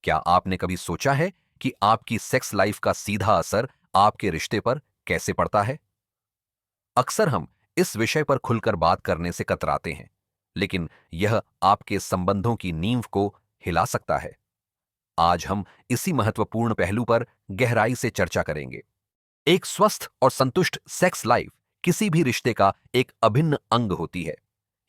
क्या आपने कभी सोचा है कि आपकी सेक्स लाइफ का सीधा असर आपके रिश्ते पर कैसे पड़ता है? अक्सर हम इस विषय पर खुलकर बात करने से कतराते हैं, लेकिन यह आपके संबंधों की नींव को हिला सकता है। आज हम इसी महत्वपूर्ण पहलू पर गहराई से चर्चा करेंगे। एक स्वस्थ और संतुष्ट सेक्स लाइफ किसी भी रिश्ते का एक अभिन्न अंग होती है।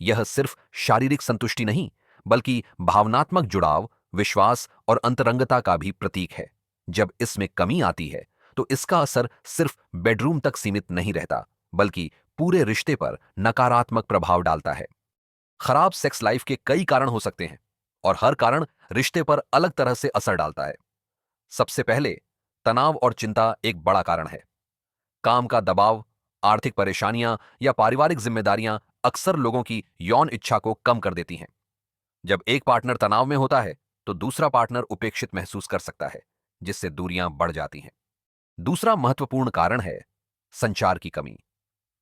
यह सिर्फ शारीरिक संतुष्टि नहीं, बल्कि भावनात्मक जुड़ाव, विश्वास और अंतरंगता का भी प्रतीक है। जब इसमें कमी आती है, तो इसका असर सिर्फ बेडरूम तक सीमित नहीं रहता, बल्कि पूरे रिश्ते पर नकारात्मक प्रभाव डालता है। खराब सेक्स लाइफ के कई कारण हो सकते हैं, और हर कारण रिश्ते पर अलग तरह से असर डालता है। सबसे पहले, तनाव और चिंता एक बड़ा कारण है। काम का दबाव, आर्थिक परेशानियां या पारिवारिक जिम्मेदारियां अक्सर लोगों की यौन इच्छा को कम कर देती हैं। जब एक पार्टनर तनाव में होता है, तो दूसरा पार्टनर उपेक्षित महसूस कर सकता है, जिससे दूरियां बढ़ जाती हैं। दूसरा महत्वपूर्ण कारण है संचार की कमी।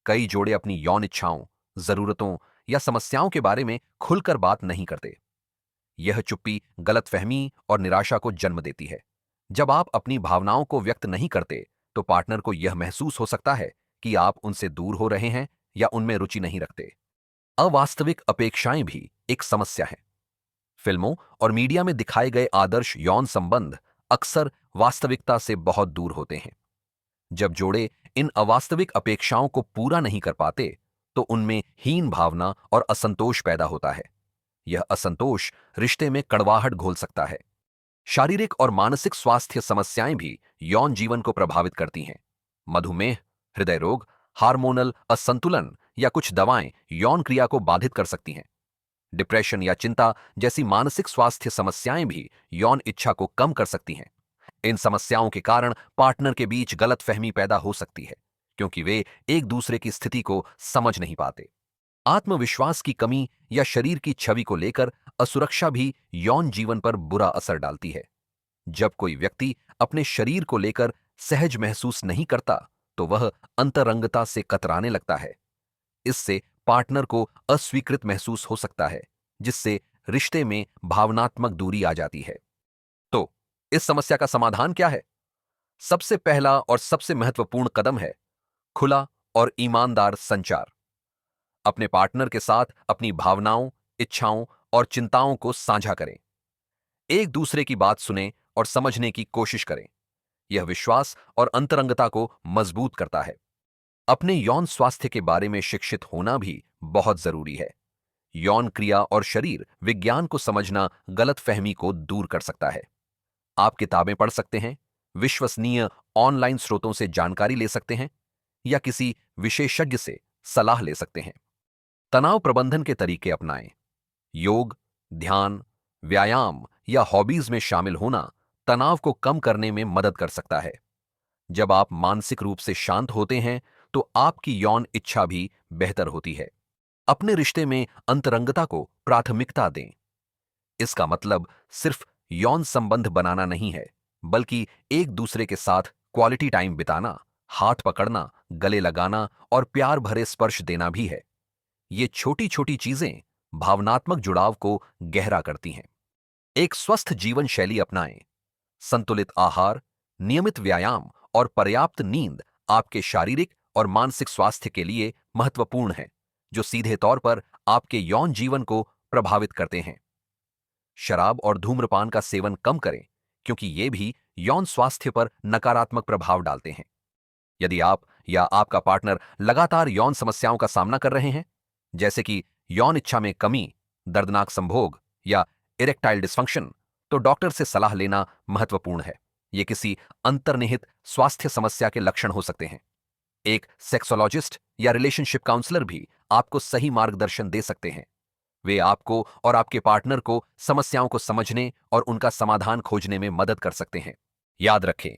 कई जोड़े अपनी यौन इच्छाओं, जरूरतों या समस्याओं के बारे में खुलकर बात नहीं करते। यह चुप्पी गलतफहमी और निराशा को जन्म देती है। जब आप अपनी भावनाओं को व्यक्त नहीं करते, तो पार्टनर को यह महसूस हो सकता है कि आप उनसे दूर हो रहे हैं या उनमें रुचि नहीं रखते। अवास्तविक अपेक्षाएं भी एक समस्या है। फिल्मों और मीडिया में दिखाए गए आदर्श यौन संबंध अक्सर वास्तविकता से बहुत दूर होते हैं। जब जोड़े इन अवास्तविक अपेक्षाओं को पूरा नहीं कर पाते, तो उनमें हीन भावना और असंतोष पैदा होता है। यह असंतोष रिश्ते में कड़वाहट घोल सकता है। शारीरिक और मानसिक स्वास्थ्य समस्याएं भी यौन जीवन को प्रभावित करती हैं। मधुमेह, हृदय रोग, हार्मोनल असंतुलन या कुछ दवाएं यौन क्रिया को बाधित कर सकती हैं। डिप्रेशन या चिंता जैसी मानसिक स्वास्थ्य समस्याएं भी यौन इच्छा को कम कर सकती हैं। इन समस्याओं के कारण पार्टनर के बीच गलतफहमी पैदा हो सकती है, क्योंकि वे एक दूसरे की स्थिति को समझ नहीं पाते। आत्मविश्वास की कमी या शरीर की छवि को लेकर असुरक्षा भी यौन जीवन पर बुरा असर डालती है। जब कोई व्यक्ति अपने शरीर को लेकर सहज महसूस नहीं करता, तो वह अंतरंगता से कतराने लगता है। इससे पार्टनर को अस्वीकृत महसूस हो सकता है, जिससे रिश्ते में भावनात्मक दूरी आ जाती है। तो इस समस्या का समाधान क्या है? सबसे पहला और सबसे महत्वपूर्ण कदम है खुला और ईमानदार संचार। अपने पार्टनर के साथ अपनी भावनाओं, इच्छाओं और चिंताओं को साझा करें। एक दूसरे की बात सुनें और समझने की कोशिश करें। यह विश्वास और अंतरंगता को मजबूत करता है। अपने यौन स्वास्थ्य के बारे में शिक्षित होना भी बहुत जरूरी है। यौन क्रिया और शरीर विज्ञान को समझना गलतफहमी को दूर कर सकता है। आप किताबें पढ़ सकते हैं, विश्वसनीय ऑनलाइन स्रोतों से जानकारी ले सकते हैं, या किसी विशेषज्ञ से सलाह ले सकते हैं। तनाव प्रबंधन के तरीके अपनाएं। योग, ध्यान, व्यायाम या हॉबीज में शामिल होना तनाव को कम करने में मदद कर सकता है। जब आप मानसिक रूप से शांत होते हैं, तो आपकी यौन इच्छा भी बेहतर होती है। अपने रिश्ते में अंतरंगता को प्राथमिकता दें। इसका मतलब सिर्फ यौन संबंध बनाना नहीं है, बल्कि एक दूसरे के साथ क्वालिटी टाइम बिताना, हाथ पकड़ना, गले लगाना और प्यार भरे स्पर्श देना भी है। ये छोटी छोटी चीजें भावनात्मक जुड़ाव को गहरा करती हैं। एक स्वस्थ जीवन शैली अपनाएं। संतुलित आहार, नियमित व्यायाम और पर्याप्त नींद आपके शारीरिक और मानसिक स्वास्थ्य के लिए महत्वपूर्ण है, जो सीधे तौर पर आपके यौन जीवन को प्रभावित करते हैं। शराब और धूम्रपान का सेवन कम करें, क्योंकि ये भी यौन स्वास्थ्य पर नकारात्मक प्रभाव डालते हैं। यदि आप या आपका पार्टनर लगातार यौन समस्याओं का सामना कर रहे हैं, जैसे कि यौन इच्छा में कमी, दर्दनाक संभोग या इरेक्टाइल डिस्फंक्शन, तो डॉक्टर से सलाह लेना महत्वपूर्ण है। ये किसी अंतर्निहित स्वास्थ्य समस्या के लक्षण हो सकते हैं। एक सेक्सोलॉजिस्ट या रिलेशनशिप काउंसलर भी आपको सही मार्गदर्शन दे सकते हैं। वे आपको और आपके पार्टनर को समस्याओं को समझने और उनका समाधान खोजने में मदद कर सकते हैं। याद रखें,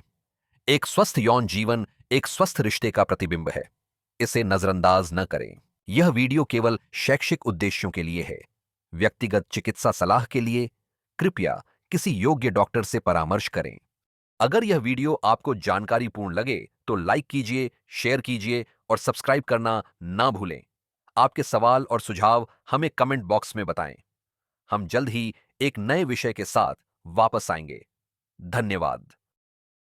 एक स्वस्थ यौन जीवन एक स्वस्थ रिश्ते का प्रतिबिंब है। इसे नजरअंदाज न करें। यह वीडियो केवल शैक्षिक उद्देश्यों के लिए है। व्यक्तिगत चिकित्सा सलाह के लिए कृपया किसी योग्य डॉक्टर से परामर्श करें। अगर यह वीडियो आपको जानकारीपूर्ण लगे, तो लाइक कीजिए, शेयर कीजिए और सब्सक्राइब करना ना भूलें। आपके सवाल और सुझाव हमें कमेंट बॉक्स में बताएं। हम जल्द ही एक नए विषय के साथ वापस आएंगे। धन्यवाद।